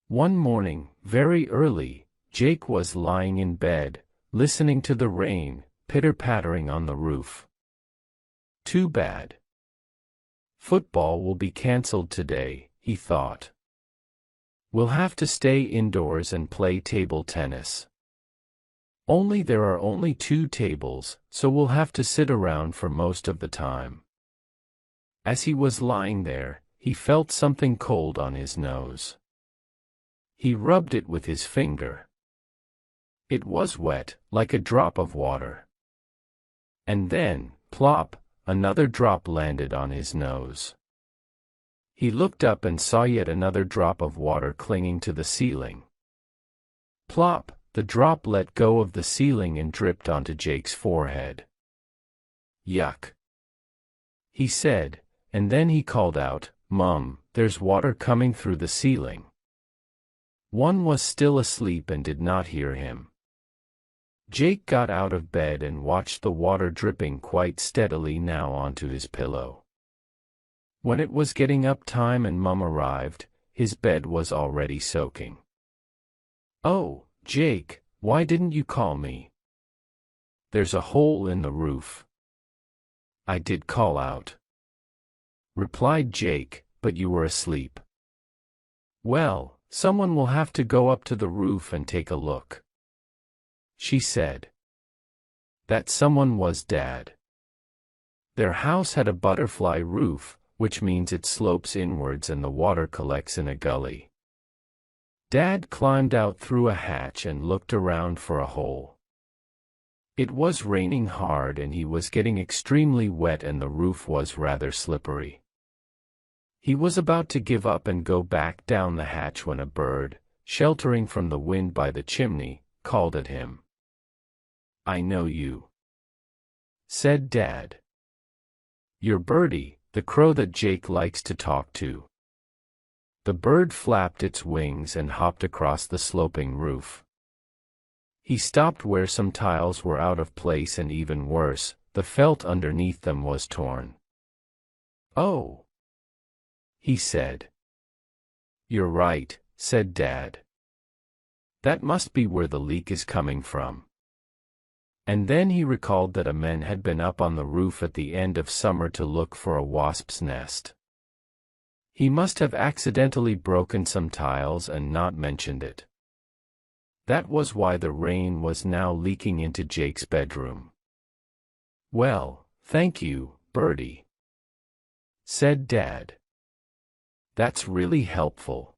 One morning, very early, Jake was lying in bed, listening to the rain, pitter-pattering on the roof. Too bad. Football will be cancelled today, he thought. We'll have to stay indoors and play table tennis. Only there are only 2 tables, so we'll have to sit around for most of the time. As he was lying there, he felt something cold on his nose. He rubbed it with his finger. It was wet, like a drop of water. And then, plop, another drop landed on his nose. He looked up and saw yet another drop of water clinging to the ceiling. Plop, the drop let go of the ceiling and dripped onto Jake's forehead. Yuck, he said, and then he called out, "Mom, there's water coming through the ceiling." One was still asleep and did not hear him. Jake got out of bed and watched the water dripping quite steadily now onto his pillow. When it was getting up time and Mum arrived, his bed was already soaking. "Oh, Jake, why didn't you call me? There's a hole in the roof." "I did call out," replied Jake, "but you were asleep." "Well, someone will have to go up to the roof and take a look," she said. That someone was Dad. Their house had a butterfly roof, which means it slopes inwards and the water collects in a gully. Dad climbed out through a hatch and looked around for a hole. It was raining hard and he was getting extremely wet and the roof was rather slippery. He was about to give up and go back down the hatch when a bird, sheltering from the wind by the chimney, called at him. "I know you," said Dad. "You're Birdie, the crow that Jake likes to talk to." The bird flapped its wings and hopped across the sloping roof. He stopped where some tiles were out of place and even worse, the felt underneath them was torn. "Oh," he said. "You're right," said Dad. "That must be where the leak is coming from." And then he recalled that a man had been up on the roof at the end of summer to look for a wasp's nest. He must have accidentally broken some tiles and not mentioned it. That was why the rain was now leaking into Jake's bedroom. "Well, thank you, Birdie," said Dad. "That's really helpful."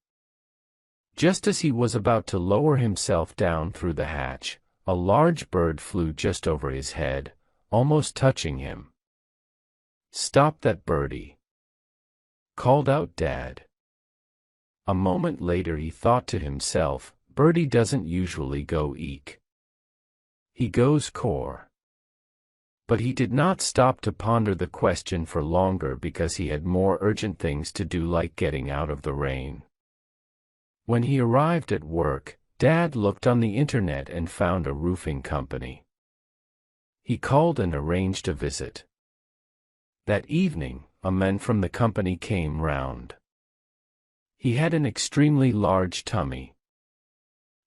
Just as he was about to lower himself down through the hatch, a large bird flew just over his head, almost touching him. "Stop that, Birdie," called out Dad. A moment later he thought to himself, "Birdie doesn't usually go eek. He goes core." But he did not stop to ponder the question for longer because he had more urgent things to do, like getting out of the rain. When he arrived at work, Dad looked on the internet and found a roofing company. He called and arranged a visit. That evening, a man from the company came round. He had an extremely large tummy.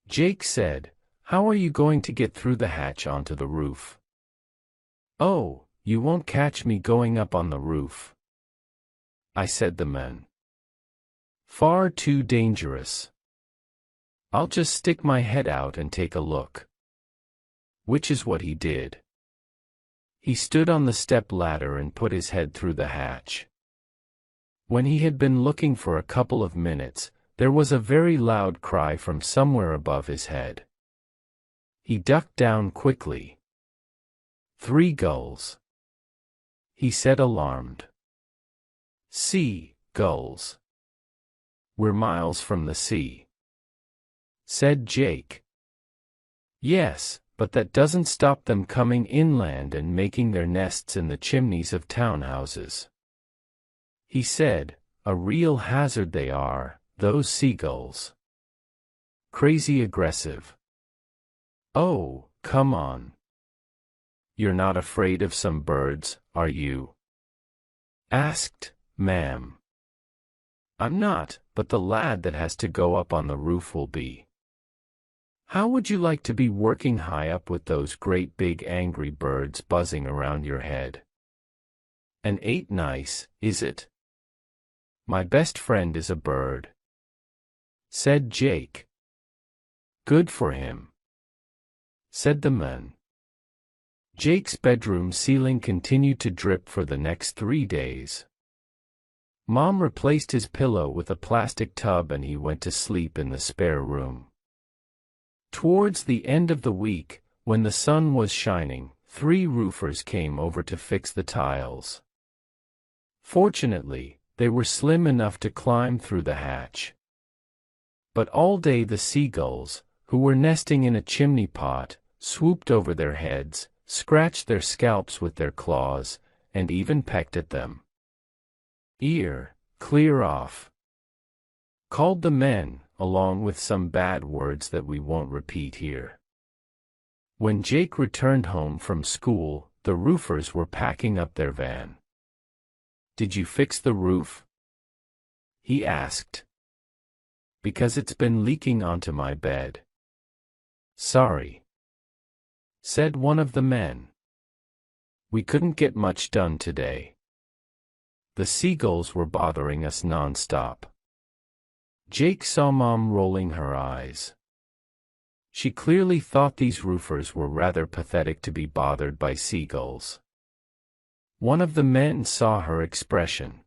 Jake said, "How are you going to get through the hatch onto the roof?" "Oh, you won't catch me going up on the roof," I said the man. "Far too dangerous. I'll just stick my head out and take a look." Which is what he did. He stood on the step ladder and put his head through the hatch. When he had been looking for a couple of minutes, there was a very loud cry from somewhere above his head. He ducked down quickly. "3 gulls," he said, alarmed. "Sea gulls. We're miles from the sea," said Jake. "Yes, but that doesn't stop them coming inland and making their nests in the chimneys of townhouses," he said. "A real hazard they are, those seagulls. Crazy aggressive." "Oh, come on. You're not afraid of some birds, are you?" asked Ma'am. I'm not, but the lad that has to go up on the roof will be. How would you like to be working high up with those great big angry birds buzzing around your head? And ain't nice, is it? My best friend is a bird, said Jake. Good for him, said the man. Jake's bedroom ceiling continued to drip for the next 3 days. Mom replaced his pillow with a plastic tub and he went to sleep in the spare room. Towards the end of the week, when the sun was shining, 3 roofers came over to fix the tiles. Fortunately, they were slim enough to climb through the hatch. But all day the seagulls, who were nesting in a chimney pot, swooped over their heads, scratched their scalps with their claws, and even pecked at them. "Ear, clear off," called the men, along with some bad words that we won't repeat here. When Jake returned home from school, the roofers were packing up their van. "Did you fix the roof?" he asked. "Because it's been leaking onto my bed." "Sorry," said one of the men. "We couldn't get much done today. The seagulls were bothering us non-stop." Jake saw Mom rolling her eyes. She clearly thought these roofers were rather pathetic to be bothered by seagulls. One of the men saw her expression.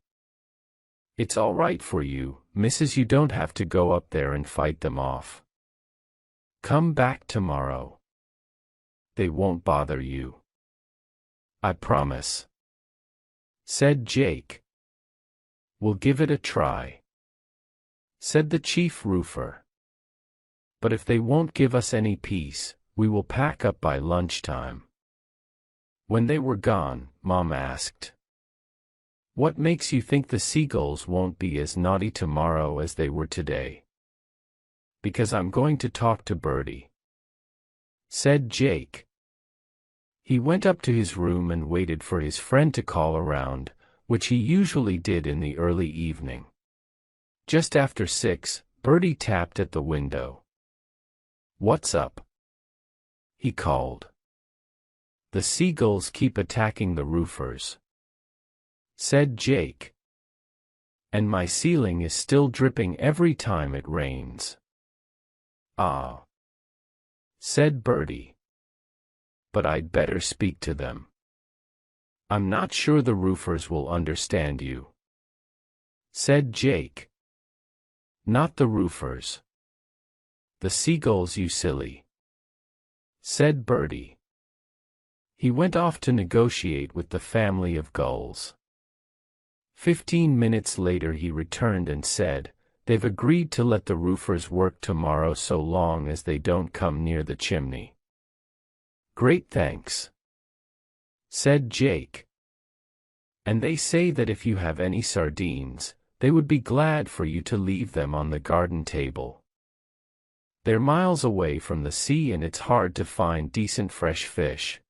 "It's all right for you, Mrs. You don't have to go up there and fight them off. Come back tomorrow. They won't bother you. I promise," said Jake. "We'll give it a try," said the chief roofer. "But if they won't give us any peace, we will pack up by lunchtime." When they were gone, Mom asked, "What makes you think the seagulls won't be as naughty tomorrow as they were today?" "Because I'm going to talk to Birdie," said Jake. He went up to his room and waited for his friend to call around, which he usually did in the early evening. Just after 6, Birdie tapped at the window. "What's up?" he called. "The seagulls keep attacking the roofers," said Jake. "And my ceiling is still dripping every time it rains." "Ah," said Birdie. "But I'd better speak to them. I'm not sure the roofers will understand you," said Jake. "Not the roofers. The seagulls, you silly," said Birdie. He went off to negotiate with the family of gulls. 15 minutes later he returned and said, "They've agreed to let the roofers work tomorrow so long as they don't come near the chimney." "Great, thanks," said Jake. "And they say that if you have any sardines, they would be glad for you to leave them on the garden table. They're miles away from the sea and it's hard to find decent fresh fish.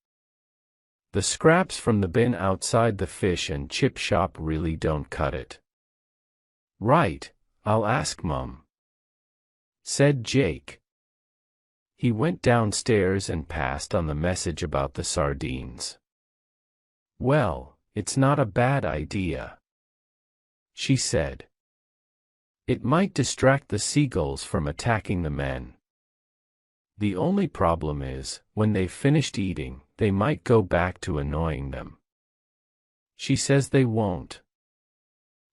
The scraps from the bin outside the fish and chip shop really don't cut it." "Right, I'll ask Mum," said Jake. He went downstairs and passed on the message about the sardines. "Well, it's not a bad idea," she said. "It might distract the seagulls from attacking the men. The only problem is, when they've finished eating, they might go back to annoying them." "She says they won't,"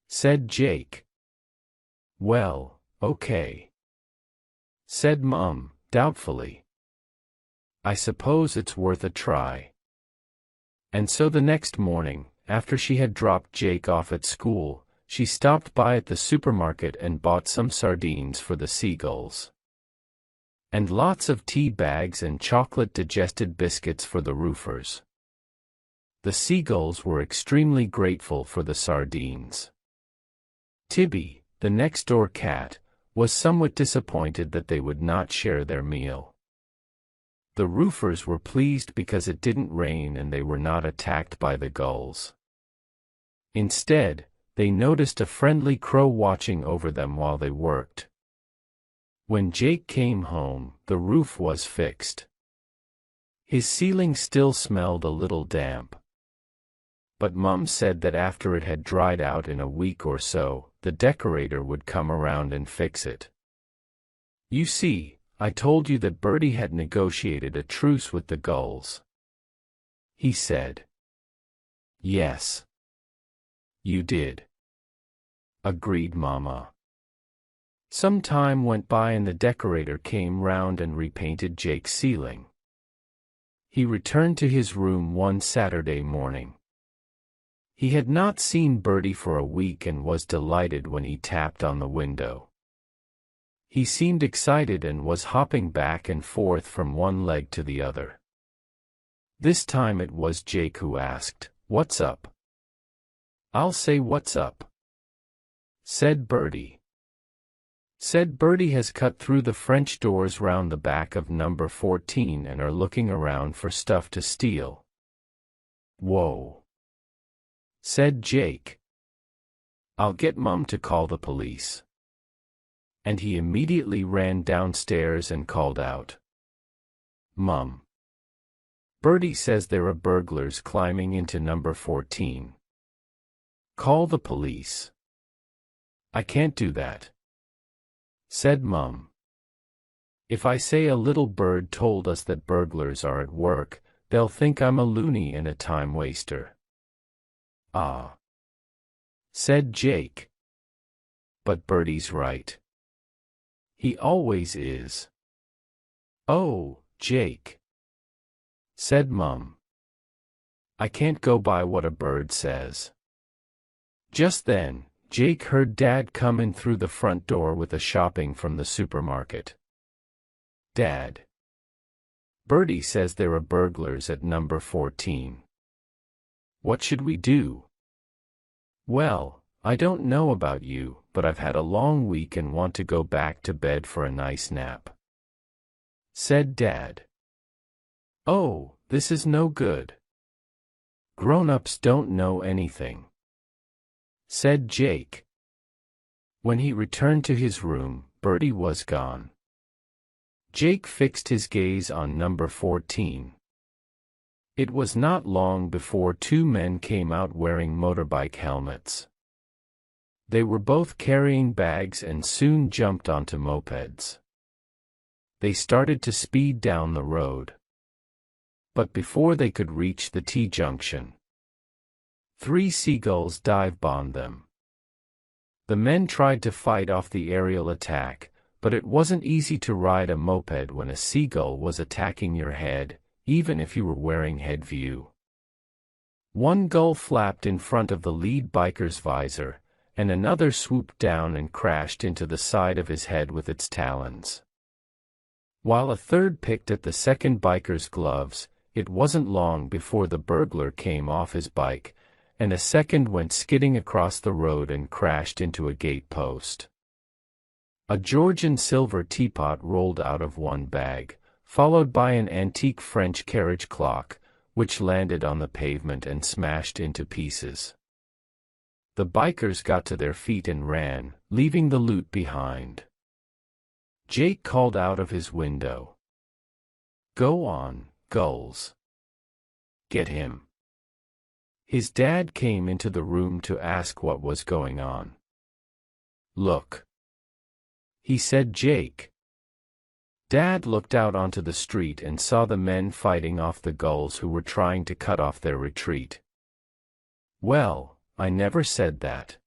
said Jake. "Well, okay," said Mum, doubtfully. "I suppose it's worth a try." And so the next morning, after she had dropped Jake off at school, she stopped by at the supermarket and bought some sardines for the seagulls. And lots of tea bags and chocolate-digested biscuits for the roofers. The seagulls were extremely grateful for the sardines. Tibby, the next-door cat, was somewhat disappointed that they would not share their meal. The roofers were pleased because it didn't rain and they were not attacked by the gulls. Instead, they noticed a friendly crow watching over them while they worked. When Jake came home, the roof was fixed. His ceiling still smelled a little damp. But Mom said that after it had dried out in a week or so, the decorator would come around and fix it. "You see, I told you that Bertie had negotiated a truce with the gulls," he said. "Yes. You did," agreed Mama. Some time went by and the decorator came round and repainted Jake's ceiling. He returned to his room one Saturday morning. He had not seen Bertie for a week and was delighted when he tapped on the window. He seemed excited and was hopping back and forth from one leg to the other. This time it was Jake who asked, "What's up?" "I'll say what's up," said Bertie. Bertie has cut through the French doors round the back of number 14 and are looking around for stuff to steal. "Whoa," said Jake. "I'll get Mum to call the police." And he immediately ran downstairs and called out, "Mum, Bertie says there are burglars climbing into number 14. Call the police." "I can't do that," said Mum. "If I say a little bird told us that burglars are at work, they'll think I'm a loony and a time waster." "Ah," said Jake. "But Bertie's right. He always is." "Oh, Jake," said Mum. "I can't go by what a bird says." Just then, Jake heard Dad come in through the front door with a shopping from the supermarket. "Dad, Bertie says there are burglars at number 14. What should we do?" "Well, I don't know about you, but I've had a long week and want to go back to bed for a nice nap," said Dad. "Oh, this is no good. Grown-ups don't know anything," said Jake. When he returned to his room, Bertie was gone. Jake fixed his gaze on number 14. It was not long before two men came out wearing motorbike helmets. They were both carrying bags and soon jumped onto mopeds. They started to speed down the road. But before they could reach the T-junction, 3 seagulls dive-bombed them. The men tried to fight off the aerial attack, but it wasn't easy to ride a moped when a seagull was attacking your head, even if you were wearing head view. One gull flapped in front of the lead biker's visor, and another swooped down and crashed into the side of his head with its talons. While a third picked at the second biker's gloves, it wasn't long before the burglar came off his bike, and a second went skidding across the road and crashed into a gate post. A Georgian silver teapot rolled out of one bag, followed by an antique French carriage clock, which landed on the pavement and smashed into pieces. The bikers got to their feet and ran, leaving the loot behind. Jake called out of his window, "Go on, gulls. Get him." His dad came into the room to ask what was going on. "Look," he said. Jake. Dad looked out onto the street and saw the men fighting off the gulls who were trying to cut off their retreat. "Well, I never said that.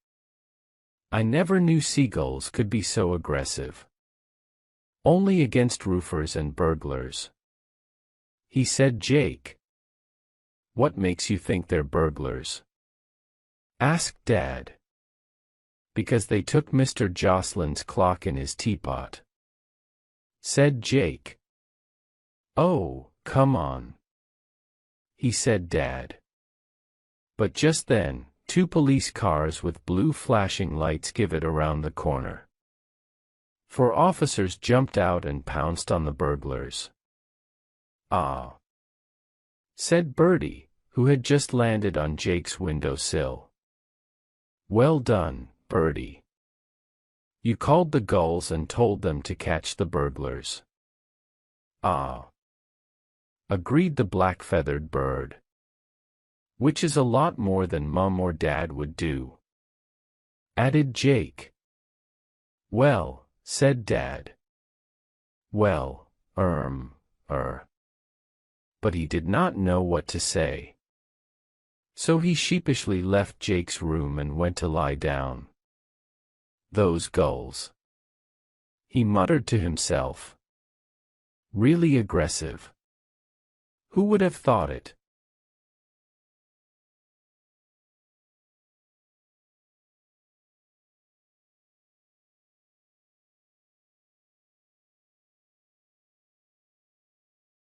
I never knew seagulls could be so aggressive. Only against roofers and burglars," he said. Jake. "What makes you think they're burglars?" asked Dad. "Because they took Mr. Jocelyn's clock in his teapot," said Jake. "Oh, come on," he said. Dad. But just then, 2 police cars with blue flashing lights give it around the corner. 4 officers jumped out and pounced on the burglars. "Ah," said Bertie, who had just landed on Jake's windowsill. Well done, Birdie. You called the gulls and told them to catch the burglars. Ah, agreed the black-feathered bird. Which is a lot more than Mum or Dad would do, added Jake. Well, said Dad. Well, But he did not know what to say. So he sheepishly left Jake's room and went to lie down. Those gulls, he muttered to himself. Really aggressive. Who would have thought it?